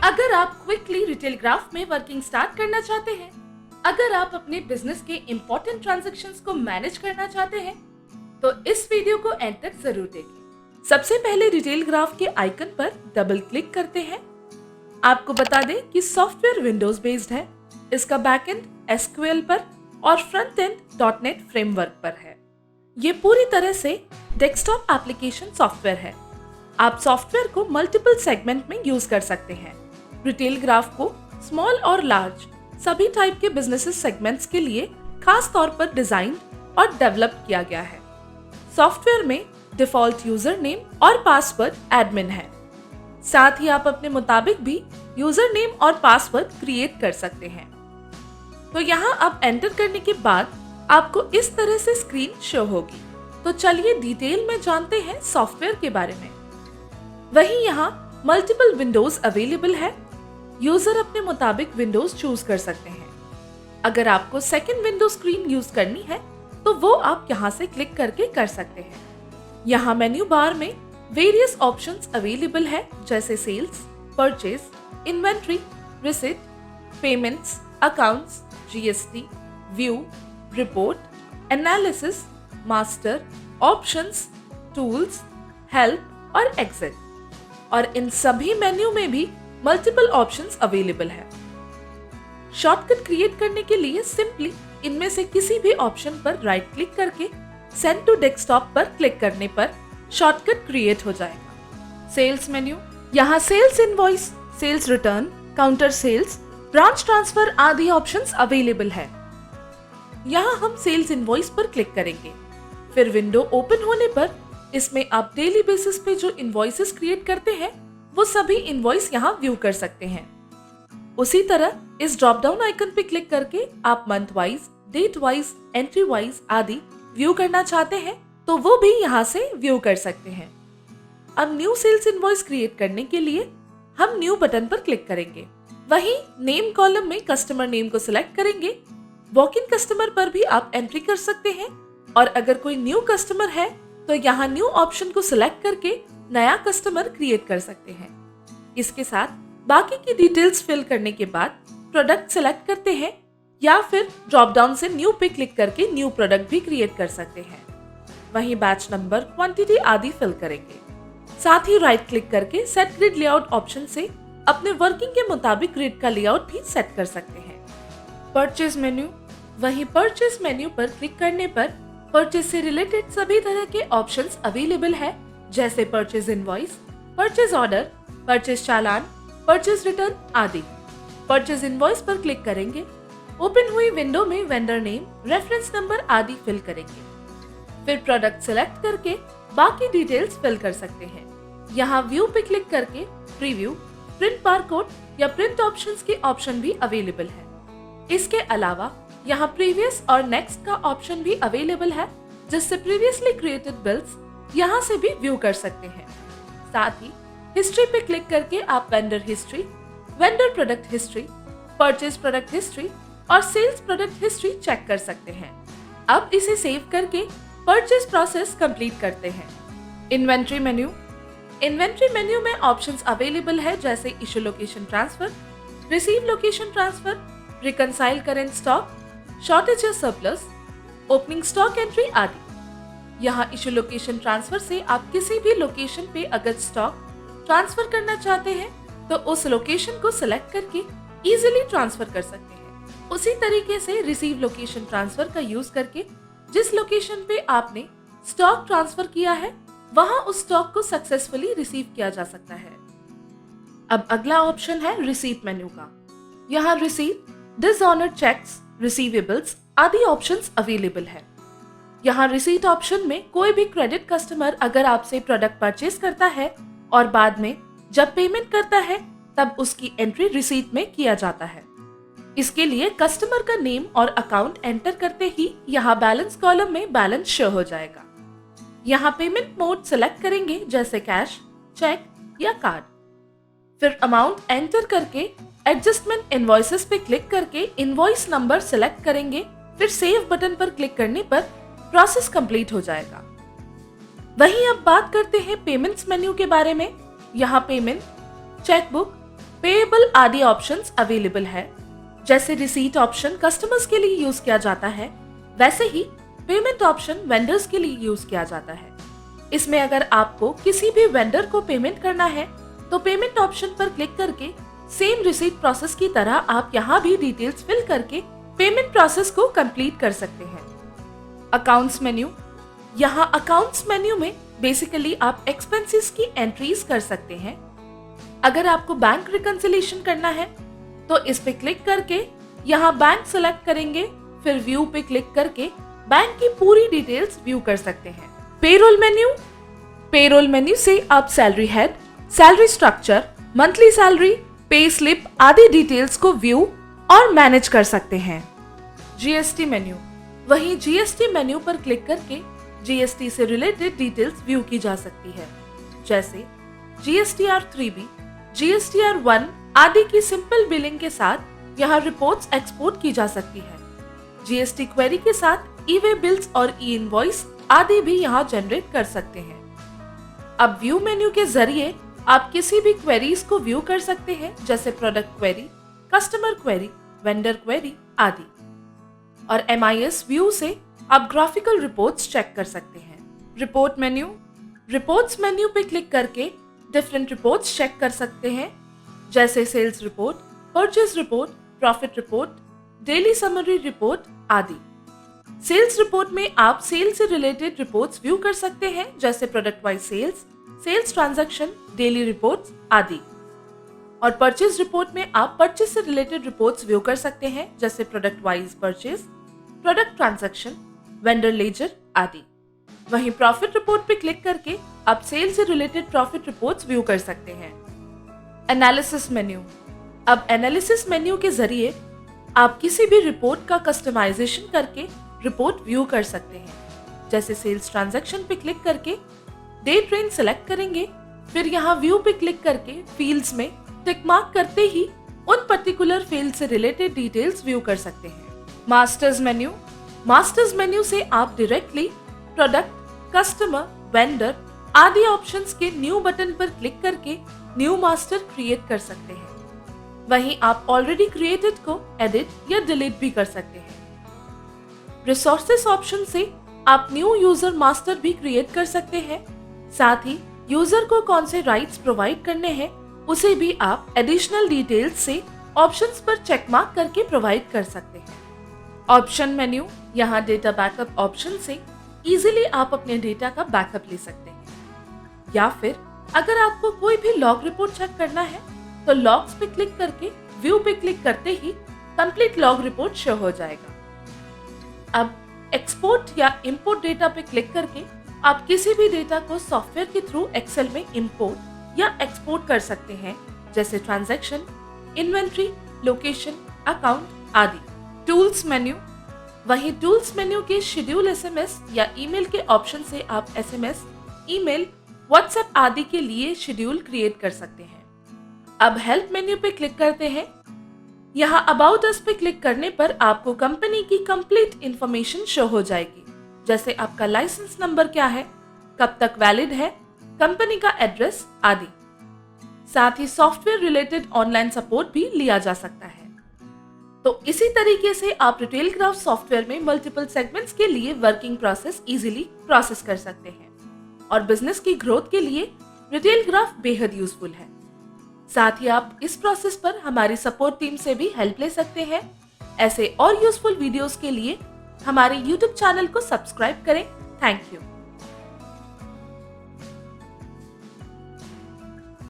अगर आप quickly retail graph में वर्किंग स्टार्ट करना चाहते हैं, अगर आप अपने बिजनेस के इम्पोर्टेंट ट्रांजैक्शंस को मैनेज करना चाहते हैं, तो इस वीडियो को एंड तक जरूर देखें। सबसे पहले रिटेल ग्राफ के आइकन पर डबल क्लिक करते हैं। आपको बता दें कि सॉफ्टवेयर विंडोज बेस्ड है, इसका बैकएंड एसक्यूएल पर और फ्रंट एंड .NET फ्रेमवर्क पर है। ये पूरी तरह से डेस्कटॉप एप्लीकेशन सॉफ्टवेयर है। आप सॉफ्टवेयर को मल्टीपल सेगमेंट में यूज कर सकते हैं। रिटेल ग्राफ को स्मॉल और लार्ज सभी टाइप के बिजनेस सेगमेंट्स के लिए खास तौर पर डिजाइन और डेवलप किया गया है। सॉफ्टवेयर में डिफॉल्ट यूजर नेम और पासवर्ड एडमिन है। साथ ही आप अपने मुताबिक भी यूजर नेम और पासवर्ड क्रिएट कर सकते हैं। तो यहाँ अब एंटर करने के बाद आपको इस तरह से स्क्रीन शो होगी। तो चलिए डिटेल में जानते हैं सॉफ्टवेयर के बारे में। वहीं यहाँ मल्टीपल विंडोज अवेलेबल है। यूजर अपने मुताबिक विंडोज चूज कर सकते हैं। अगर आपको सेकंड विंडो स्क्रीन यूज करनी है तो वो आप यहाँ से क्लिक करके कर सकते हैं। यहाँ मेन्यू बार में वेरियस ऑप्शंस अवेलेबल है, जैसे sales, purchase, inventory, receipt, payments, accounts, GST, view, report, analysis, master, options, tools, help और एग्जिट। और इन सभी मेन्यू में भी मल्टीपल ऑप्शंस अवेलेबल है। शॉर्टकट क्रिएट करने के लिए सिंपली इनमें से किसी भी ऑप्शन पर राइट क्लिक करके सेंड टू डेस्कटॉप पर क्लिक करने पर शॉर्टकट क्रिएट हो जाएगा। सेल्स मेन्यू, यहाँ sales invoice, sales return, counter sales, branch transfer आदि ऑप्शंस अवेलेबल है। यहाँ हम सेल्स इनवॉइस पर क्लिक करेंगे। फिर विंडो ओपन होने पर इसमें आप डेली बेसिस पे जो इनवॉइसेस क्रिएट करते हैं वो सभी इनवॉइस यहाँ व्यू कर सकते हैं। उसी तरह इस ड्रॉप डाउन आइकन पे क्लिक करके आप month wise, date wise, entry wise आदि व्यू करना चाहते हैं तो वो भी यहाँ से व्यू कर सकते हैं। अब न्यू सेल्स इनवॉइस क्रिएट करने के लिए हम न्यू बटन पर क्लिक करेंगे। वहीं नेम कॉलम में कस्टमर नेम को सिलेक्ट करेंगे। वॉक इन कस्टमर पर भी आप एंट्री कर सकते हैं और अगर कोई न्यू कस्टमर है तो यहाँ न्यू ऑप्शन को सिलेक्ट करके नया कस्टमर क्रिएट कर सकते हैं। इसके साथ बाकी की डिटेल्स फिल करने के बाद प्रोडक्ट सिलेक्ट करते हैं या फिर ड्रॉप डाउन से न्यू पे क्लिक करके न्यू प्रोडक्ट भी क्रिएट कर सकते हैं। वहीं बैच नंबर, क्वांटिटी आदि फिल करेंगे। साथ ही राइट क्लिक करके सेट ग्रिड लेआउट ऑप्शन से अपने वर्किंग के मुताबिक ग्रिड का लेआउट भी सेट कर सकते हैं। परचेज मेन्यू, वहीं परचेज मेन्यू पर क्लिक करने पर परचेज से रिलेटेड सभी तरह के ऑप्शंस अवेलेबल है, जैसे purchase invoice, purchase order, purchase चालान, परचेज रिटर्न आदि। परचेज इनवॉइस पर क्लिक करेंगे। ओपन हुई विंडो में वेंडर नेम, रेफरेंस नंबर आदि फिल करेंगे। फिर प्रोडक्ट सिलेक्ट करके बाकी डिटेल्स फिल कर सकते हैं। यहाँ व्यू पे क्लिक करके प्रीव्यू, प्रिंट बारकोड या प्रिंट ऑप्शंस के ऑप्शन भी अवेलेबल है। इसके अलावा यहाँ प्रीवियस और नेक्स्ट का ऑप्शन भी अवेलेबल है, जिससे प्रीवियसली क्रिएटेड बिल्स यहाँ से भी व्यू कर सकते हैं। साथ ही हिस्ट्री पे क्लिक करके आप vendor history, vendor product history, purchase product history और सेल्स प्रोडक्ट हिस्ट्री चेक कर सकते हैं। अब इसे सेव करके परचेज प्रोसेस कंप्लीट करते हैं। इन्वेंट्री मेन्यू, इन्वेंट्री मेन्यू में ऑप्शंस अवेलेबल है, जैसे issue location transfer, receive location transfer, reconcile current stock, shortage या सरप्लस, ओपनिंग स्टॉक एंट्री आदि। यहाँ इशू लोकेशन ट्रांसफर से आप किसी भी लोकेशन पे अगर स्टॉक ट्रांसफर करना चाहते हैं तो उस लोकेशन को सिलेक्ट करके इजीली ट्रांसफर कर सकते हैं। उसी तरीके से रिसीव लोकेशन ट्रांसफर का यूज करके जिस लोकेशन पे आपने स्टॉक ट्रांसफर किया है वहां उस स्टॉक को सक्सेसफुली रिसीव किया जा सकता है। अब अगला ऑप्शन है रिसीट मेन्यू का। यहाँ रिसीट, डिसऑनर्ड चेक्स, रिसीवेबल्स आदि ऑप्शंस अवेलेबल है। यहाँ रिसीट ऑप्शन में कोई भी क्रेडिट कस्टमर अगर आपसे प्रोडक्ट परचेज करता है और बाद में जब पेमेंट करता है तब उसकी एंट्री रिसीट में किया जाता है। इसके लिए कस्टमर का नेम और अकाउंट एंटर करते ही यहाँ बैलेंस कॉलम में बैलेंस शो हो जाएगा। यहाँ पेमेंट मोड सिलेक्ट करेंगे, जैसे कैश, चेक या कार्ड। फिर अमाउंट एंटर करके एडजस्टमेंट इनवॉइसेस पे क्लिक करके इनवॉइस नंबर सिलेक्ट करेंगे। फिर सेव बटन पर क्लिक करने पर प्रोसेस कंप्लीट हो जाएगा। वहीं अब बात करते हैं पेमेंट्स मेन्यू के बारे में। यहाँ पेमेंट, चेकबुक, पेएबल आदि ऑप्शंस अवेलेबल है। जैसे रिसीट ऑप्शन कस्टमर्स के लिए यूज किया जाता है, वैसे ही पेमेंट ऑप्शन वेंडर्स के लिए यूज किया जाता है। इसमें अगर आपको किसी भी वेंडर को पेमेंट करना है तो पेमेंट ऑप्शन पर क्लिक करके सेम रिसीट प्रोसेस की तरह आप यहाँ भी डिटेल्स फिल करके पेमेंट प्रोसेस को कंप्लीट कर सकते हैं। अकाउंट्स मेन्यू, यहाँ अकाउंट्स मेन्यू में बेसिकली आप एक्सपेंसेस की एंट्रीज कर सकते हैं। अगर आपको बैंक रिकंसिलिएशन करना है तो इस पे क्लिक करके यहाँ बैंक सेलेक्ट करेंगे, फिर व्यू पे क्लिक करके बैंक की पूरी डिटेल्स व्यू कर सकते हैं। पेरोल मेन्यू, पेरोल मेन्यू से आप salary head, salary structure, monthly salary, pay slip आदि डिटेल्स को व्यू और मैनेज कर सकते हैं। जीएसटी मेन्यू, वहीं जीएसटी मेन्यू पर क्लिक करके जीएसटी से रिलेटेड डिटेल्स व्यू की जा सकती है, जैसे जीएसटीआर 3B, जीएसटीआर 1 आदि की सिंपल बिलिंग के साथ यहाँ रिपोर्ट्स एक्सपोर्ट की जा सकती है। जीएसटी क्वेरी के साथ ई वे बिल्स और ई इनवॉइस आदि भी यहाँ जनरेट कर सकते हैं। अब व्यू मेन्यू के जरिए आप किसी भी क्वेरीज को व्यू कर सकते हैं, जैसे product query, customer query, vendor query आदि। और MIS व्यू से आप ग्राफिकल रिपोर्ट्स चेक कर सकते हैं। रिपोर्ट मेन्यू, रिपोर्ट्स मेन्यू पे क्लिक करके डिफरेंट रिपोर्ट्स चेक कर सकते हैं, जैसे sales report, purchase report, profit report, daily summary report आदि। सेल्स रिपोर्ट में आप सेल से रिलेटेड रिपोर्ट्स व्यू कर सकते हैं, जैसे product wise sales, sales transaction, daily reports आदि। और परचेज रिपोर्ट में आप परचेज से रिलेटेड रिपोर्ट्स व्यू कर सकते हैं, जैसे product wise purchase, product transaction, vendor ledger आदि। वहीं प्रॉफिट रिपोर्ट पे क्लिक करके आप सेल से रिलेटेड प्रॉफिट रिपोर्ट्स व्यू कर सकते हैं। एनालिसिस मेन्यू, अब एनालिसिस मेन्यू के जरिए आप किसी भी रिपोर्ट का कस्टमाइजेशन करके रिपोर्ट व्यू कर सकते हैं, जैसे सेल्स ट्रांजैक्शन पे क्लिक करके डेट रेंज सेलेक्ट करेंगे, फिर यहाँ व्यू पे क्लिक करके फील्ड्स में टिक मार्क करते ही उन पर्टिकुलर फील्ड से रिलेटेड डिटेल्स व्यू कर सकते हैं। मास्टर्स मेन्यू, मास्टर्स मेन्यू से आप डायरेक्टली प्रोडक्ट, कस्टमर, वेंडर आदि ऑप्शंस के न्यू बटन पर क्लिक करके न्यू मास्टर क्रिएट कर सकते हैं। वहीं आप ऑलरेडी क्रिएटेड को एडिट या डिलीट भी कर सकते हैं। रिसोर्सेस ऑप्शन से आप न्यू यूजर मास्टर भी क्रिएट कर सकते हैं। साथ ही यूजर को कौन से राइट्स प्रोवाइड करने हैं उसे भी आप एडिशनल डिटेल्स से ऑप्शंस पर चेक मार्क करके प्रोवाइड कर सकते हैं। ऑप्शन मेन्यू, यहाँ डेटा बैकअप ऑप्शन से इजीली आप अपने डेटा का बैकअप ले सकते हैं। या फिर अगर आपको कोई भी लॉग रिपोर्ट चेक करना है तो लॉग्स पे क्लिक करके व्यू पे क्लिक करते ही कंप्लीट लॉग रिपोर्ट शो हो जाएगा। अब एक्सपोर्ट या इंपोर्ट डेटा पे क्लिक करके आप किसी भी डेटा को सॉफ्टवेयर के थ्रू एक्सेल में इंपोर्ट या एक्सपोर्ट कर सकते हैं, जैसे ट्रांजैक्शन, इन्वेंट्री, लोकेशन, अकाउंट आदि। टूल्स मेन्यू, वहीं टूल्स मेन्यू के शेड्यूल एसएमएस या ईमेल के ऑप्शन से आप एसएमएस, ईमेल, व्हाट्सएप आदि के लिए शेड्यूल क्रिएट कर सकते हैं। अब हेल्प मेन्यू पे क्लिक करते हैं। यहाँ अबाउट अस पे क्लिक करने पर आपको कंपनी की कंप्लीट इंफॉर्मेशन शो हो जाएगी, जैसे आपका लाइसेंस नंबर क्या है, कब तक वैलिड है, कंपनी का एड्रेस आदि। साथ ही सॉफ्टवेयर रिलेटेड ऑनलाइन सपोर्ट भी लिया जा सकता है। तो इसी तरीके से आप रिटेल ग्राफ सॉफ्टवेयर में मल्टीपल सेगमेंट्स के लिए वर्किंग प्रोसेस इजीली प्रोसेस कर सकते हैं और बिजनेस की ग्रोथ के लिए रिटेल ग्राफ बेहद यूजफुल है। साथ ही आप इस प्रोसेस पर हमारी सपोर्ट टीम से भी हेल्प ले सकते हैं। ऐसे और यूजफुल वीडियोस के लिए हमारे YouTube चैनल को सब्सक्राइब करें। Thank you.